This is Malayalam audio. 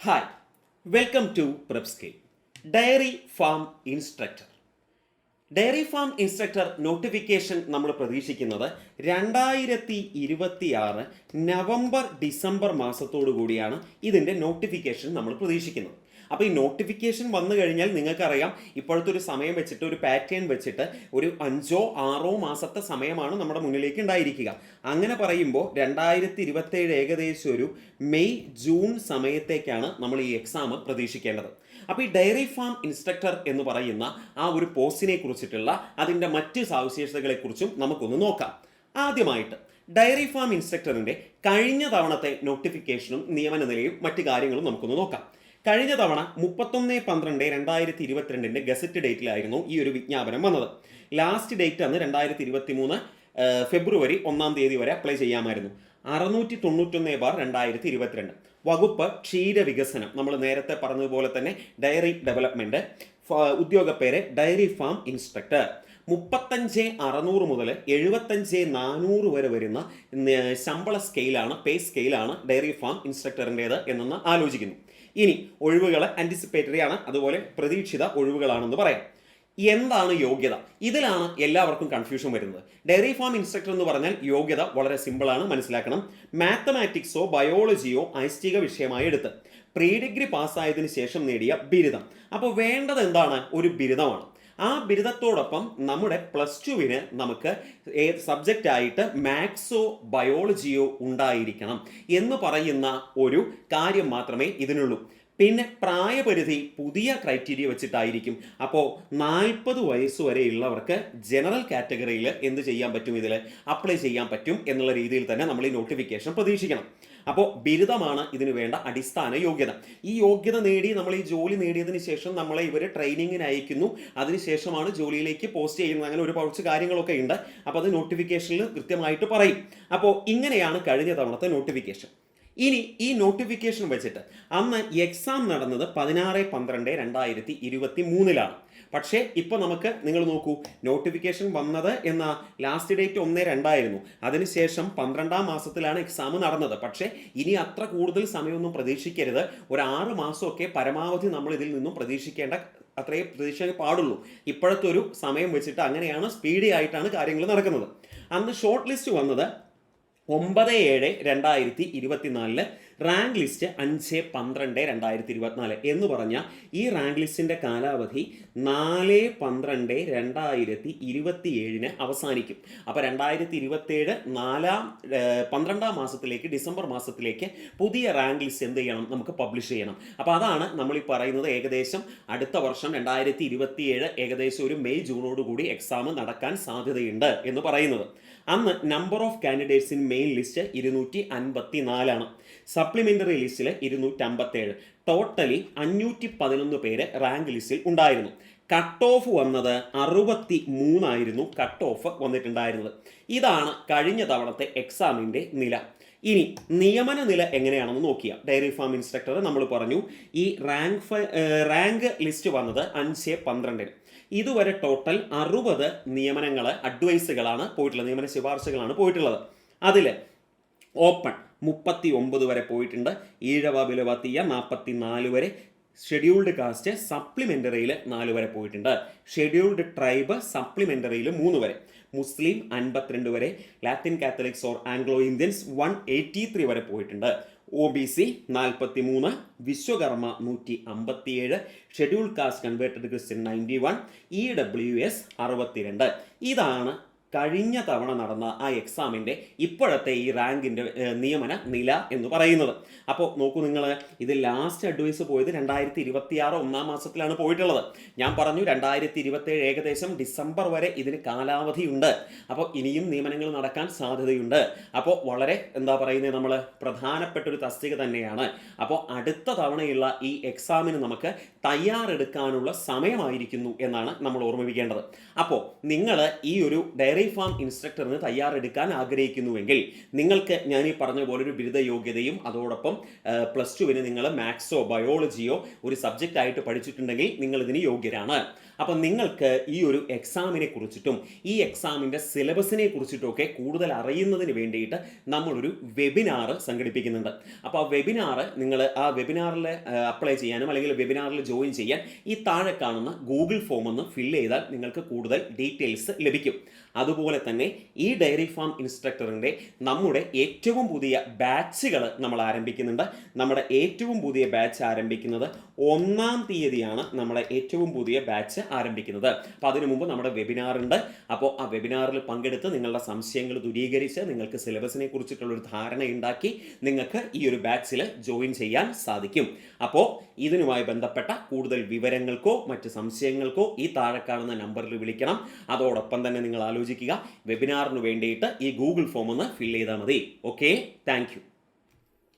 Hi, welcome to PrepSkill. Dairy farm instructor. Dairy farm instructor notification നമ്മൾ പ്രതീക്ഷിക്കുന്നത് 2026 നവംബർ ഡിസംബർ മാസത്തോടു കൂടിയാണ് ഇതിൻ്റെ നോട്ടിഫിക്കേഷൻ നമ്മൾ പ്രതീക്ഷിക്കുന്നത്. അപ്പോൾ ഈ നോട്ടിഫിക്കേഷൻ വന്നു കഴിഞ്ഞാൽ നിങ്ങൾക്കറിയാം, ഇപ്പോഴത്തെ ഒരു സമയം വെച്ചിട്ട്, ഒരു പാറ്റേൺ വെച്ചിട്ട് ഒരു 5-6 മാസത്തെ സമയമാണ് നമ്മുടെ മുന്നിലേക്ക് ഉണ്ടായിരിക്കുക. അങ്ങനെ പറയുമ്പോൾ 2027 ഏകദേശം ഒരു മെയ് ജൂൺ സമയത്തേക്കാണ് നമ്മൾ ഈ എക്സാം പ്രതീക്ഷിക്കേണ്ടത്. അപ്പോൾ ഈ ഡയറി ഫാം ഇൻസ്ട്രക്ടർ എന്ന് പറയുന്ന ആ ഒരു പോസ്റ്റിനെ കുറിച്ചിട്ടുള്ള അതിൻ്റെ മറ്റ് സവിശേഷതകളെക്കുറിച്ചും നമുക്കൊന്ന് നോക്കാം. ആദ്യമായിട്ട് ഡയറി ഫാം ഇൻസ്ട്രക്ടറിൻ്റെ കഴിഞ്ഞ തവണത്തെ നോട്ടിഫിക്കേഷനും നിയമന നിലയും മറ്റു കാര്യങ്ങളും നമുക്കൊന്ന് നോക്കാം. കഴിഞ്ഞ തവണ 31/12/2022 ഗസറ്റ് ഡേറ്റിലായിരുന്നു ഈ ഒരു വിജ്ഞാപനം വന്നത്. ലാസ്റ്റ് ഡേറ്റ് അന്ന് 2023 ഫെബ്രുവരി 1 വരെ അപ്ലൈ ചെയ്യാമായിരുന്നു. 691/2022. വകുപ്പ് ക്ഷീരവികസനം. നമ്മൾ നേരത്തെ പറഞ്ഞതുപോലെ തന്നെ ഡയറി ഡെവലപ്മെന്റ്. ഉദ്യോഗപ്പേര് ഡയറി ഫാം ഇൻസ്ട്രക്ടർ. 35,600 മുതൽ 75,400 വരെ വരുന്ന ശമ്പള സ്കെയിലാണ്, പേ സ്കെയിലാണ് ഡയറി ഫാം ഇൻസ്ട്രക്ടറിൻ്റേത് എന്നൊന്ന് ആലോചിക്കുന്നു. ഇനി ഒഴിവുകൾ ആൻറ്റിസിപ്പേറ്ററി ആണ്, അതുപോലെ പ്രതീക്ഷിത ഒഴിവുകളാണെന്ന് പറയാം. എന്താണ് യോഗ്യത? ഇതിലാണ് എല്ലാവർക്കും കൺഫ്യൂഷൻ വരുന്നത്. ഡയറി ഫാം ഇൻസ്ട്രക്ടർ എന്ന് പറഞ്ഞാൽ യോഗ്യത വളരെ സിമ്പിളാണ്, മനസ്സിലാക്കണം. മാത്തമാറ്റിക്സോ ബയോളജിയോ ഐച്ഛിക വിഷയമായി എടുത്ത് പ്രീ ഡിഗ്രി പാസ്സായതിനു ശേഷം നേടിയ ബിരുദം. അപ്പോൾ വേണ്ടത് എന്താണ്? ഒരു ബിരുദമാണ്. ആ ബിരുദത്തോടൊപ്പം നമ്മുടെ +2 നമുക്ക് സബ്ജക്റ്റ് ആയിട്ട് മാത്സോ ബയോളജിയോ ഉണ്ടായിരിക്കണം എന്ന് പറയുന്ന ഒരു കാര്യം മാത്രമേ ഇതിനുള്ളൂ. പിന്നെ പ്രായപരിധി പുതിയ ക്രൈറ്റീരിയ വെച്ചിട്ടായിരിക്കും. അപ്പോൾ 40 വയസ്സ് വരെയുള്ളവർക്ക് ജനറൽ കാറ്റഗറിയിൽ എന്ത് ചെയ്യാൻ പറ്റും? ഇതിൽ അപ്ലൈ ചെയ്യാൻ പറ്റും എന്നുള്ള രീതിയിൽ തന്നെ നമ്മൾ ഈ നോട്ടിഫിക്കേഷൻ പ്രതീക്ഷിക്കണം. അപ്പോൾ ബിരുദമാണ് ഇതിന് വേണ്ട അടിസ്ഥാന യോഗ്യത. ഈ യോഗ്യത നേടി നമ്മൾ ഈ ജോലി നേടിയതിന് ശേഷം നമ്മളെ ഇവർ ട്രെയിനിങ്ങിന് അയക്കുന്നു. അതിനുശേഷമാണ് ജോലിയിലേക്ക് പോസ്റ്റ് ചെയ്യുന്നത്. അങ്ങനെ ഒരു കുറച്ച് കാര്യങ്ങളൊക്കെ ഉണ്ട്. അപ്പോൾ അത് നോട്ടിഫിക്കേഷനിൽ കൃത്യമായിട്ട് പറയും. അപ്പോൾ ഇങ്ങനെയാണ് കഴിഞ്ഞ തവണത്തെ നോട്ടിഫിക്കേഷൻ. ഇനി ഈ നോട്ടിഫിക്കേഷൻ വെച്ചിട്ട് അന്ന് എക്സാം നടന്നത് 16/12/2023. പക്ഷേ ഇപ്പോൾ നമുക്ക് നിങ്ങൾ നോക്കൂ, നോട്ടിഫിക്കേഷൻ വന്നത് എന്ന ലാസ്റ്റ് ഡേറ്റ് 1/2 അതിനുശേഷം 12-ാം മാസത്തിലാണ് എക്സാം നടന്നത്. പക്ഷേ ഇനി അത്ര കൂടുതൽ സമയമൊന്നും പ്രതീക്ഷിക്കരുത്. ഒരു 6 മാസമൊക്കെ പരമാവധി നമ്മൾ ഇതിൽ നിന്നും പ്രതീക്ഷിക്കേണ്ട, അത്രയേ പ്രതീക്ഷിക്കാൻ പാടുള്ളൂ. ഇപ്പോഴത്തെ ഒരു സമയം വെച്ചിട്ട് അങ്ങനെയാണ്, സ്പീഡി ആയിട്ടാണ് കാര്യങ്ങൾ നടക്കുന്നത്. അന്ന് ഷോർട്ട് ലിസ്റ്റ് വന്നത് 9/7/2024. റാങ്ക് ലിസ്റ്റ് 5/12/2024 എന്ന് പറഞ്ഞാൽ ഈ റാങ്ക് ലിസ്റ്റിന്റെ കാലാവധി 4/12/2027 അവസാനിക്കും. അപ്പോൾ 2027 12-ാം മാസത്തിലേക്ക്, ഡിസംബർ മാസത്തിലേക്ക് പുതിയ റാങ്ക് ലിസ്റ്റ് എന്ത് ചെയ്യണം? നമുക്ക് പബ്ലിഷ് ചെയ്യണം. അപ്പോൾ അതാണ് നമ്മൾ ഈ പറയുന്നത്. ഏകദേശം അടുത്ത വർഷം 2027 ഏകദേശം ഒരു മെയ് ജൂണോടുകൂടി എക്സാം നടക്കാൻ സാധ്യതയുണ്ട് എന്ന് പറയുന്നത്. അന്ന് number of candidates in main list 254. Supplementary ലിസ്റ്റിൽ 257. ടോട്ടലി 511 പേര് റാങ്ക് ലിസ്റ്റിൽ ഉണ്ടായിരുന്നു. കട്ട് ഓഫ് വന്നത് 63 കട്ട് ഓഫ് വന്നിട്ടുണ്ടായിരുന്നത്. ഇതാണ് കഴിഞ്ഞ തവണത്തെ എക്സാമിൻ്റെ നില. ഇനി നിയമന നില എങ്ങനെയാണെന്ന് നോക്കിയാൽ, ഡയറി ഫാം ഇൻസ്ട്രക്ടർ നമ്മൾ പറഞ്ഞു ഈ റാങ്ക് ലിസ്റ്റ് വന്നത് 5/12. ഇതുവരെ ടോട്ടൽ 60 നിയമനങ്ങൾ, അഡ്വൈസുകളാണ് പോയിട്ടുള്ളത്, നിയമന ശുപാർശകളാണ് പോയിട്ടുള്ളത്. അതിൽ ഓപ്പൺ 39 വരെ പോയിട്ടുണ്ട്. ഈഴവ ബിലവ തീയ 44 വരെ. ഷെഡ്യൂൾഡ് കാസ്റ്റ് സപ്ലിമെൻ്ററിയിൽ 4 വരെ പോയിട്ടുണ്ട്. ഷെഡ്യൂൾഡ് ട്രൈബ് സപ്ലിമെൻ്ററിയിൽ 3 വരെ. മുസ്ലിം 52 വരെ. Latin Catholics or Anglo Indians 183 വരെ പോയിട്ടുണ്ട്. OBC 43, Vishwakarma 157, schedule caste converted Christian 91, EWS 62. ഇതാണ് കഴിഞ്ഞ തവണ നടന്ന ആ എക്സാമിൻ്റെ ഇപ്പോഴത്തെ ഈ റാങ്കിൻ്റെ നിയമന നില എന്ന് പറയുന്നത്. അപ്പോൾ നോക്കൂ നിങ്ങൾ, ഇത് ലാസ്റ്റ് അഡ്വൈസ് പോയത് 2026 1-ാം മാസത്തിലാണ് പോയിട്ടുള്ളത്. ഞാൻ പറഞ്ഞു 2027 ഏകദേശം ഡിസംബർ വരെ ഇതിന് കാലാവധിയുണ്ട്. അപ്പോൾ ഇനിയും നിയമനങ്ങൾ നടക്കാൻ സാധ്യതയുണ്ട്. അപ്പോൾ വളരെ എന്താ പറയുന്നത്, നമ്മൾ പ്രധാനപ്പെട്ടൊരു തസ്തിക തന്നെയാണ്. അപ്പോൾ അടുത്ത തവണയുള്ള ഈ എക്സാമിന് നമുക്ക് തയ്യാറെടുക്കാനുള്ള സമയമായിരിക്കുന്നു എന്നാണ് നമ്മൾ ഓർമ്മിപ്പിക്കേണ്ടത്. അപ്പോൾ നിങ്ങൾ ഈ ഒരു ഡയറി ഡയറി ഫാം ഇൻസ്ട്രക്ടറിന് തയ്യാറെടുക്കാൻ ആഗ്രഹിക്കുന്നുവെങ്കിൽ നിങ്ങൾക്ക് ഞാൻ ഈ പറഞ്ഞ പോലെ ഒരു ബിരുദ യോഗ്യതയും അതോടൊപ്പം പ്ലസ് ടുവിന് നിങ്ങൾ മാത്സോ ബയോളജിയോ ഒരു സബ്ജക്റ്റ് ആയിട്ട് പഠിച്ചിട്ടുണ്ടെങ്കിൽ നിങ്ങൾ ഇതിന് യോഗ്യരാണ്. അപ്പം നിങ്ങൾക്ക് ഈ ഒരു എക്സാമിനെ കുറിച്ചിട്ടും ഈ എക്സാമിൻ്റെ സിലബസിനെ കുറിച്ചിട്ടുമൊക്കെ കൂടുതൽ അറിയുന്നതിന് വേണ്ടിയിട്ട് നമ്മളൊരു വെബിനാർ സംഘടിപ്പിക്കുന്നുണ്ട്. അപ്പോൾ ആ വെബിനാർ നിങ്ങൾ ആ വെബിനാറിൽ അപ്ലൈ ചെയ്യാനും അല്ലെങ്കിൽ വെബിനാറിൽ ജോയിൻ ചെയ്യാൻ ഈ താഴെ കാണുന്ന ഗൂഗിൾ ഫോം ഒന്ന് ഫില്ല് ചെയ്താൽ നിങ്ങൾക്ക് കൂടുതൽ ഡീറ്റെയിൽസ് ലഭിക്കും. അതുപോലെ തന്നെ ഈ ഡയറി ഫാം ഇൻസ്ട്രക്ടറിൻ്റെ നമ്മുടെ ഏറ്റവും പുതിയ ബാച്ചുകൾ നമ്മൾ ആരംഭിക്കുന്നുണ്ട്. നമ്മുടെ ഏറ്റവും പുതിയ ബാച്ച് ആരംഭിക്കുന്നത് 1-ാം തീയതിയാണ്. നമ്മുടെ ഏറ്റവും പുതിയ ബാച്ച് ആരംഭിക്കുന്നത്. അപ്പോൾ അതിനു മുമ്പ് നമ്മുടെ വെബിനാർ ഉണ്ട്. അപ്പോൾ ആ വെബിനാറിൽ പങ്കെടുത്ത് നിങ്ങളുടെ സംശയങ്ങൾ ദൂരീകരിച്ച് നിങ്ങൾക്ക് സിലബസിനെ കുറിച്ചിട്ടുള്ളൊരു ധാരണ ഉണ്ടാക്കി നിങ്ങൾക്ക് ഈ ഒരു ബാച്ചിൽ ജോയിൻ ചെയ്യാൻ സാധിക്കും. അപ്പോൾ ഇതിനുമായി ബന്ധപ്പെട്ട കൂടുതൽ വിവരങ്ങൾക്കോ മറ്റ് സംശയങ്ങൾക്കോ ഈ താഴെ കാണുന്ന നമ്പറിൽ വിളിക്കണം. അതോടൊപ്പം തന്നെ നിങ്ങൾ ആലോചിക്കുക, വെബിനാറിന് വേണ്ടിയിട്ട് ഈ ഗൂഗിൾ ഫോം ഒന്ന് ഫില്ല് ചെയ്താൽ മതി. Okay, thank you.